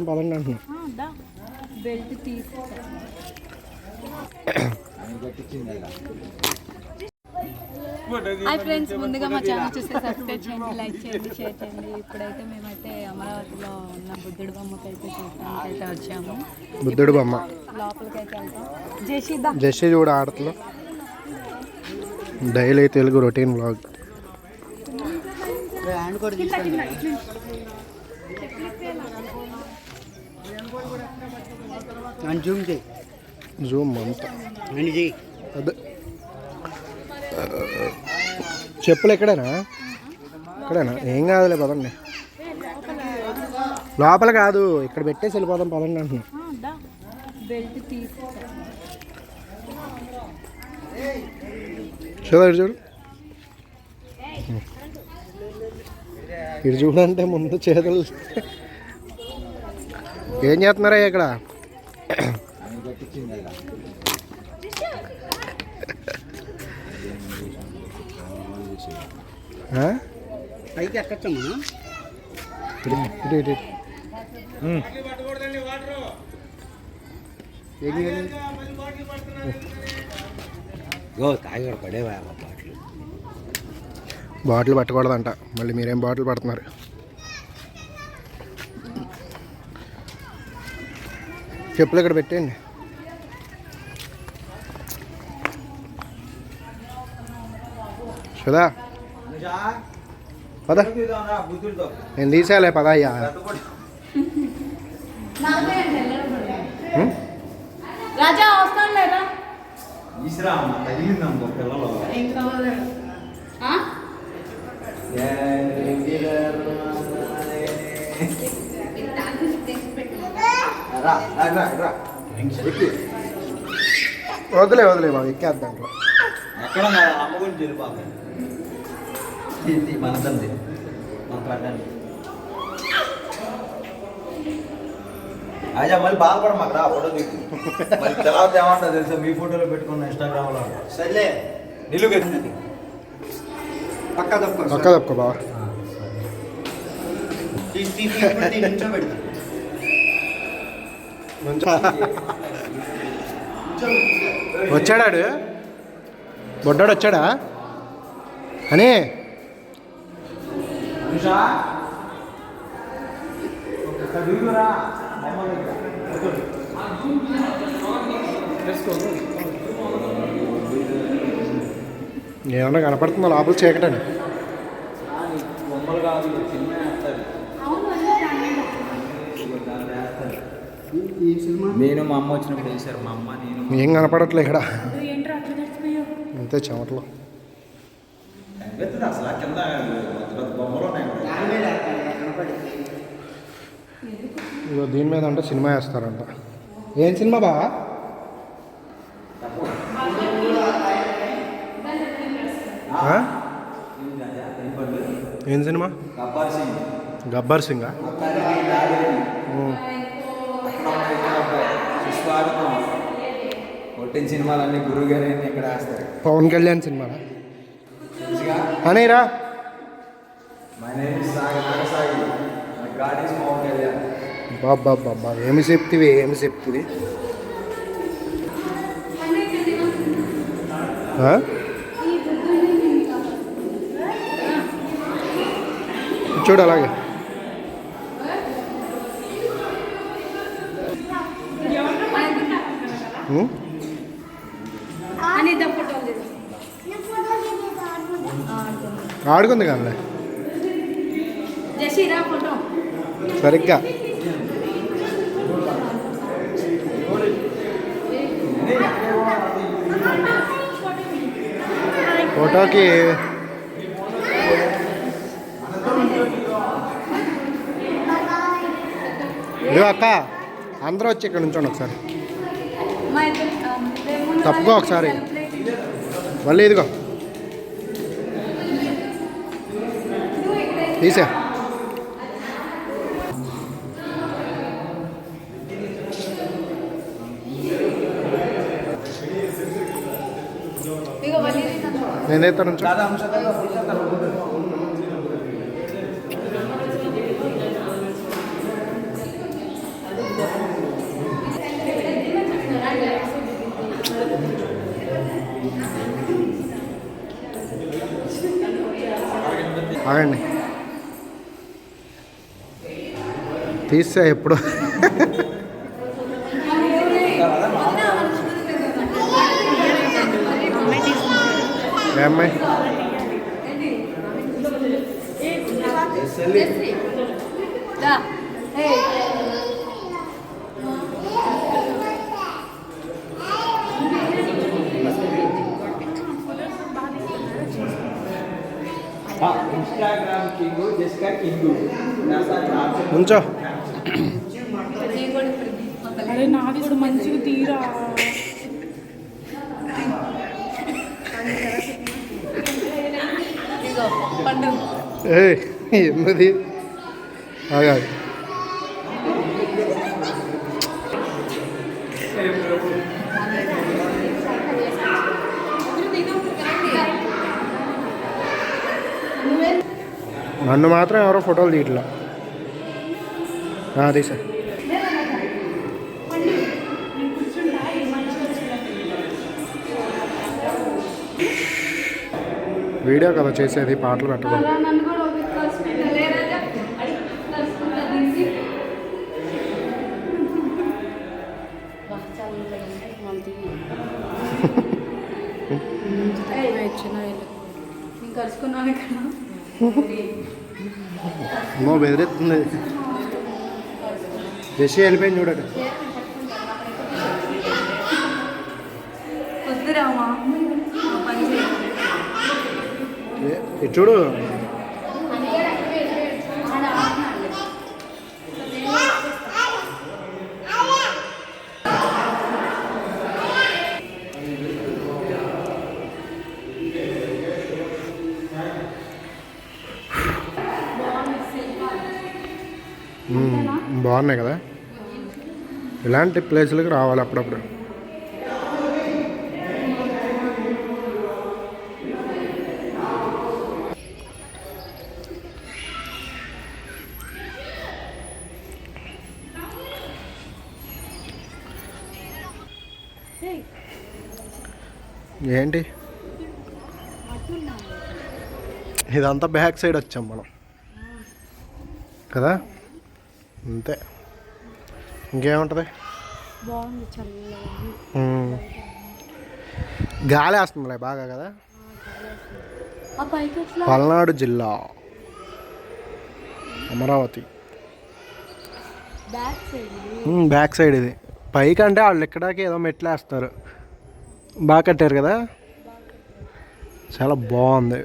వెళ్ళిపోదాం పదండి అంటున్నా. బెల్ట్ తీసి హాయ్ ఫ్రెండ్స్, ముందుగా మా ఛానల్ చూస్తే సబ్స్క్రైబ్ చేయండి, లైక్ చేయండి, షేర్ చేయండి. ఇప్పుడైతే మేమైతే అమరావతిలో ఉన్న బుద్ధుడి బొమ్మకి అయితే చూడటానికి అయితే వచ్చాము. బుద్ధుడి బొమ్మ లోపలికి అయితే వెళ్తాం. జెస్సీ చూడ ఆడతలో డైలీ తెలుగు రొటీన్ వ్లాగ్. జూమ్ అంతా అదే. చెప్పులు ఎక్కడేనా? ఇక్కడేనా? ఏం కాదులే పదండి. లోపల కాదు, ఇక్కడ పెట్టేసి వెళ్ళిపోదాం పదండి అంటున్నా. బెల్ట్ తీసి చూడు ఇటు చూడంటే ముందు చేతులు ఏం చేస్తున్నారా ఇక్కడ? పైకి ఎక్కచ్చమ్మా. పడేవా బాటిల్ పట్టకూడదంట. మళ్ళీ మీరేం బాటిల్ పడుతున్నారు? చెప్పులు ఇక్కడ పెట్టేయండి. సుధా పద, నేను తీసేయాలే పద. అయ్యా రాజా వస్తాను లేదా? వదిలే వదిలే బాబు, ఎక్కేద్దాం. ఎక్కడ అమ్మ గురించి వెళ్ళిపోతాం. మనదండి మన పడ్డండి. అయ్యా మళ్ళీ బాధపడ మాకు రా ఫోటో దిగు. మళ్ళీ తర్వాత ఏమంటా తెలుసా, మీ ఫోటోలో పెట్టుకున్న ఇన్స్టాగ్రామ్లో. సర్లే నిలుగు పక్క తప్పుకో బాబా. వచ్చాడాడు బొడ్డాడు వచ్చాడా అని ఏమన్నా కనపడుతుందా లోపల చీకటండి? నేను మా అమ్మ వచ్చినప్పుడు వేసారు. మా అమ్మ నేను ఏం కనపడట్లే ఇక్కడ, అంతే చెమటలో. అసలు కింద బొమ్మలు ఇదో దీని మీద అంటే సినిమా వేస్తారంట. ఏం సినిమా బా? ఏం సినిమా? గబ్బర్ సింగ్. కొట్టిన సినిమాలన్నీ గురువు గారు ఇక్కడ వేస్తారు. పవన్ కళ్యాణ్ సినిమా అనేరా. బాబా బాబా ఏమి చెప్తివి, ఏమి చెప్తివి? చూడు అలాగే. ఆడుకుంది కానీ సరిగ్గా. ఫోటోకి ఇదిగో అక్క, అందరూ వచ్చి ఇక్కడ నుంచోండి ఒకసారి. తప్పుకో ఒకసారి, మళ్ళీ ఇదిగో తీసా. నేనైతే నుంచో. ఆగండి, తీస్తే ఎప్పుడు ఏమ్మాయి इंस्टाग्राम किंग जिसका किंग ఉంచో. అరే నాది కూడా మంచిగా తీరా. ఏ ఎన్నది ఆగా నన్ను మాత్రం ఎవరో ఫోటోలు తీయట్లా. తీసా వీడియో కదా చేసేది, పాటలు పెట్టకూడదు. కలుసుకున్నాను కదా అమ్మో బెదిరిస్తుంది. జెస్సీ వెళ్ళిపోయింది చూడట. వద్దురామా పని ఇటు చూడు. బాగున్నాయి కదా, ఇలాంటి ప్లేసులకు రావాలి అప్పుడప్పుడు. ఏంటి ఇదంతా బ్యాక్ సైడ్ వచ్చాం మనం కదా, అంతే. ఇంకేముంటుంది, బాగుంది చల్లగా. గాలి వేస్తుందిలే బాగా కదా. ఆ పైకి ఎట్లా? పల్నాడు జిల్లా Amaravati back side back side ఇది. పైకి అంటే వాళ్ళు ఎక్కడానికి ఏదో మెట్లు వేస్తారు, బాగా కట్టారు కదా, చాలా బాగుంది.